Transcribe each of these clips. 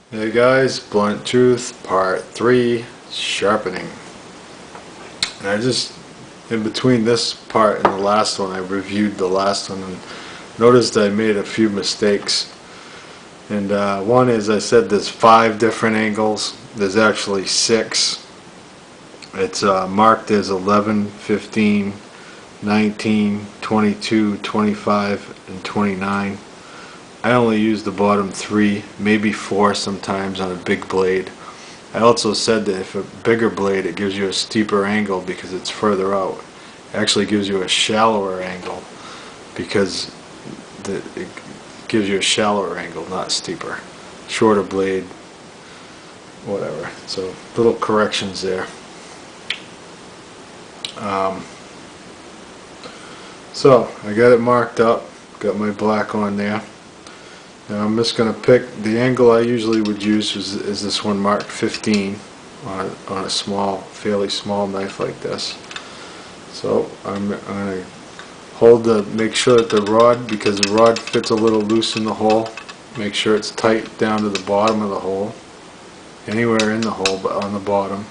Hey guys, Blunt Truth Part 3, Sharpening. And I just, in between this part and the last one, I reviewed the last one and noticed I made a few mistakes. And one is I said there's 5 different angles. There's actually 6. It's marked as 11, 15, 19, 22, 25, and 29. I only use the bottom 3, maybe 4 sometimes on a big blade. I also said that if a bigger blade, it gives you a steeper angle because it's further out. It actually gives you a shallower angle because it gives you a shallower angle, not steeper. Shorter blade, whatever. So little corrections there. So I got it marked up, got my black on there. Now I'm just going to pick the angle I usually would use is this one marked 15 on a small, fairly small knife like this. So I'm going to make sure that the rod, because the rod fits a little loose in the hole, make sure it's tight down to the bottom of the hole, anywhere in the hole but on the bottom.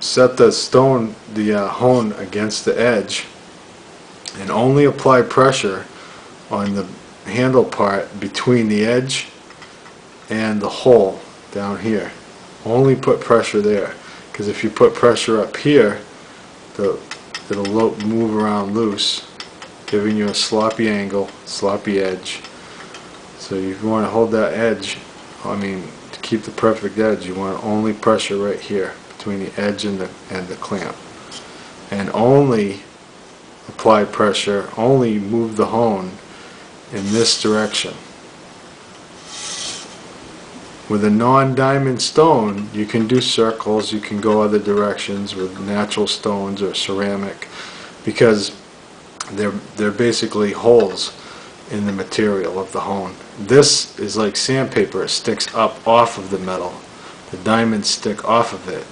Set the stone, the hone against the edge, and only apply pressure on the handle part between the edge and the hole down here. Only put pressure there, because if you put pressure up here, it'll move around loose, giving you a sloppy angle, sloppy edge. So you want to hold that edge, to keep the perfect edge, you want only pressure right here between the edge and the clamp, and only apply pressure, only move the hone in this direction. With a non-diamond stone, you can do circles, you can go other directions with natural stones or ceramic, because they're basically holes in the material of the hone. This is like sandpaper, it sticks up off of the metal. The diamonds stick off of it.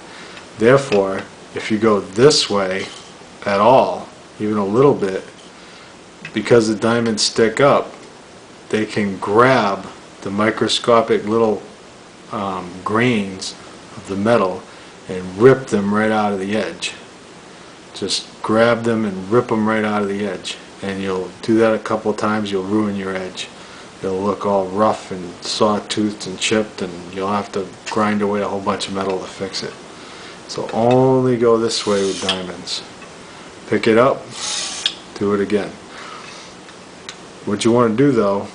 Therefore, if you go this way at all, even a little bit, because the diamonds stick up, they can grab the microscopic little grains of the metal and rip them right out of the edge. Just grab them and rip them right out of the edge. And you'll do that a couple of times, you'll ruin your edge. It'll look all rough and sawtoothed and chipped, and you'll have to grind away a whole bunch of metal to fix it. So only go this way with diamonds. Pick it up, do it again. What you want to do though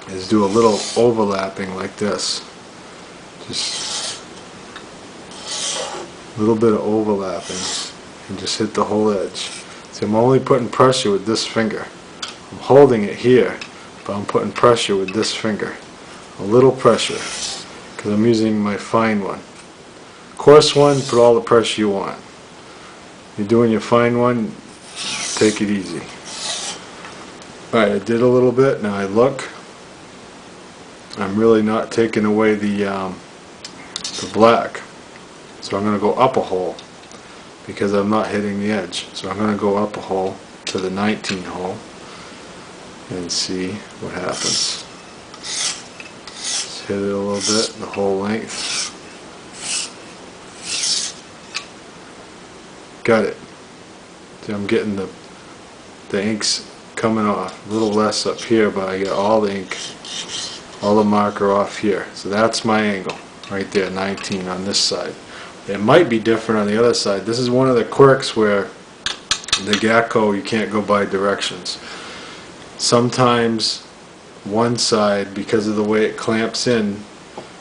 is do a little overlapping like this. Just a little bit of overlapping and just hit the whole edge. See, I'm only putting pressure with this finger. I'm holding it here, but I'm putting pressure with this finger. A little pressure, because I'm using my fine one. Coarse one, put all the pressure you want. You're doing your fine one, take it easy. Alright, I did a little bit, now I look. I'm really not taking away the black. So I'm going to go up a hole, because I'm not hitting the edge. So I'm going to go up a hole to the 19 hole and see what happens. Just hit it a little bit, the whole length. Got it. See, I'm getting the inks coming off. A little less up here, but I get all the ink, all the marker off here. So that's my angle right there, 19 on this side. It might be different on the other side. This is one of the quirks where the Gacko, you can't go by directions. Sometimes one side, because of the way it clamps in,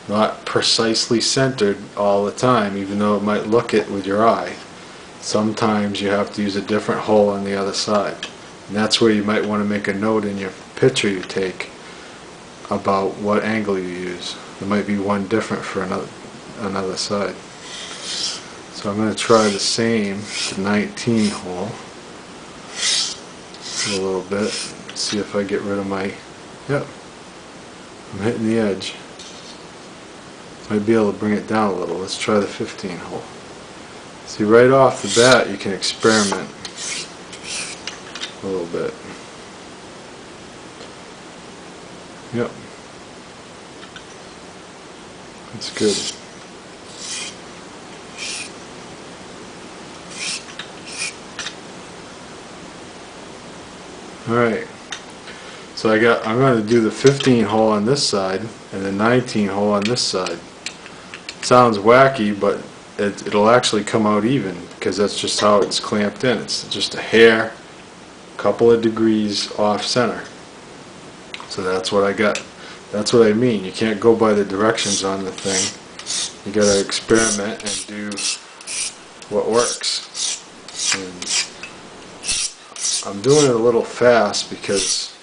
not precisely centered all the time, even though it might look it with your eye. Sometimes you have to use a different hole on the other side. And that's where you might want to make a note in your picture you take about what angle you use. There might be one different for another side. So I'm going to try the same, the 19 hole, a little bit, see if I get rid of my, yep, I'm hitting the edge. Might be able to bring it down a little. Let's try the 15 hole. See, right off the bat you can experiment a little bit. Yep. That's good. Alright, so I'm going to do the 15 hole on this side and the 19 hole on this side. Sounds wacky, but it'll actually come out even because that's just how it's clamped in. It's just a hair, couple of degrees off center. So that's what I got. That's what I mean. You can't go by the directions on the thing. You got to experiment and do what works. And I'm doing it a little fast because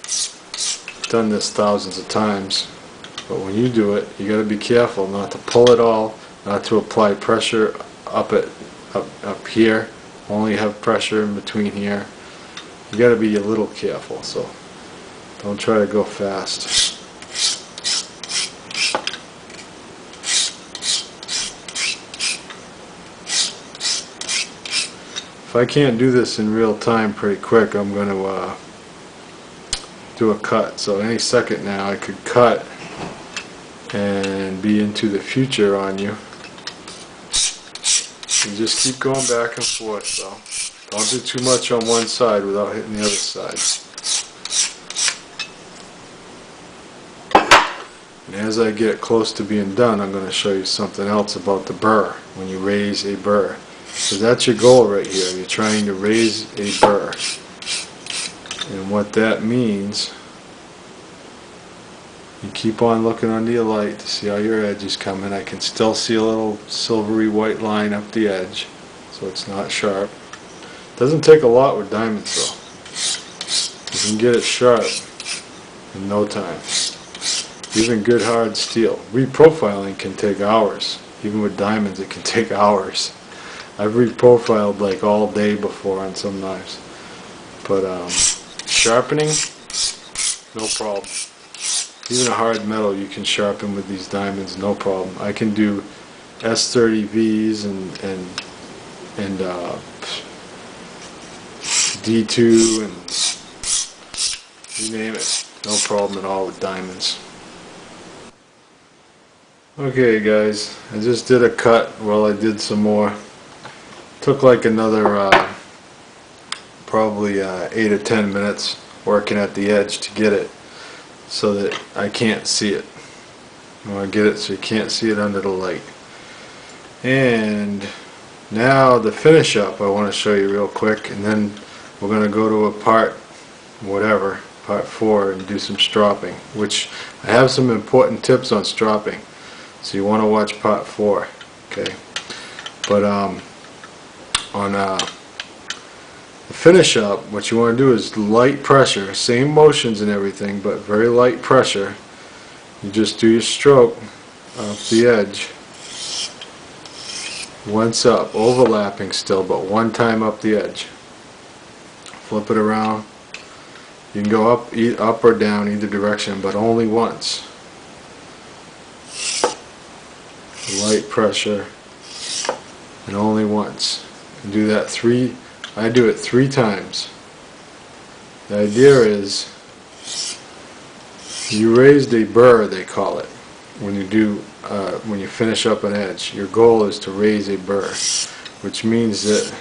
I've done this thousands of times. But when you do it, you got to be careful not to pull it all, not to apply pressure up here. Only have pressure in between here. You got to be a little careful. So don't try to go fast. If I can't do this in real time pretty quick, I'm going to do a cut. So any second now I could cut and be into the future on you. You just keep going back and forth, so don't do too much on one side without hitting the other side. And as I get close to being done, I'm going to show you something else about the burr, when you raise a burr. So that's your goal right here. You're trying to raise a burr. And what that means, you keep on looking under your light to see how your edge is coming. I can still see a little silvery white line up the edge, so it's not sharp. Doesn't take a lot with diamonds though. You can get it sharp in no time. Even good hard steel. Reprofiling can take hours. Even with diamonds it can take hours. I've reprofiled like all day before on some knives. But sharpening, no problem. Even a hard metal you can sharpen with these diamonds, no problem. I can do S30Vs and D2 and you name it. No problem at all with diamonds. Okay guys, I just did a cut while I did some more. Took like another probably 8 or 10 minutes working at the edge to get it so that I can't see it. I want to get it so you can't see it under the light. And now the finish up I want to show you real quick, and then we're going to go to a part 4, and do some stropping, which I have some important tips on stropping, so you want to watch part 4. Okay, but on the finish up, what you want to do is light pressure, same motions and everything, but very light pressure. You just do your stroke off the edge, once up, overlapping still, but one time up the edge. Flip it around. You can go up or down either direction, but only once. Light pressure, and only once. And do that I do it 3 times. The idea is you raised a burr, they call it, when you finish up an edge. Your goal is to raise a burr, which means that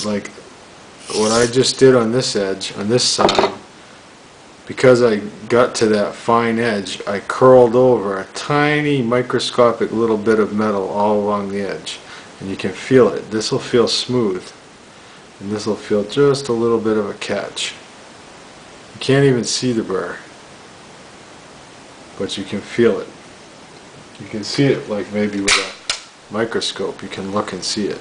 like what I just did on this edge, on this side, because I got to that fine edge, I curled over a tiny microscopic little bit of metal all along the edge. And you can feel it. This will feel smooth, and this will feel just a little bit of a catch. You can't even see the burr, but you can feel it. You can see it like maybe with a microscope. You can look and see it.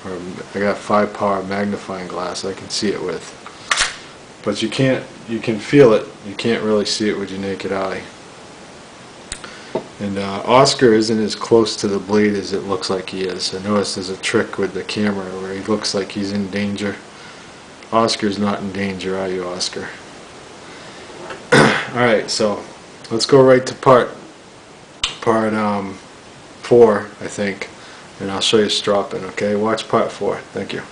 Or I got 5 power magnifying glass I can see it with. But you can feel it. You can't really see it with your naked eye. And Oscar isn't as close to the blade as it looks like he is. I noticed there's a trick with the camera where he looks like he's in danger. Oscar's not in danger, are you, Oscar? Alright, so let's go right to part 4, I think, and I'll show you stropping, okay? Watch part 4. Thank you.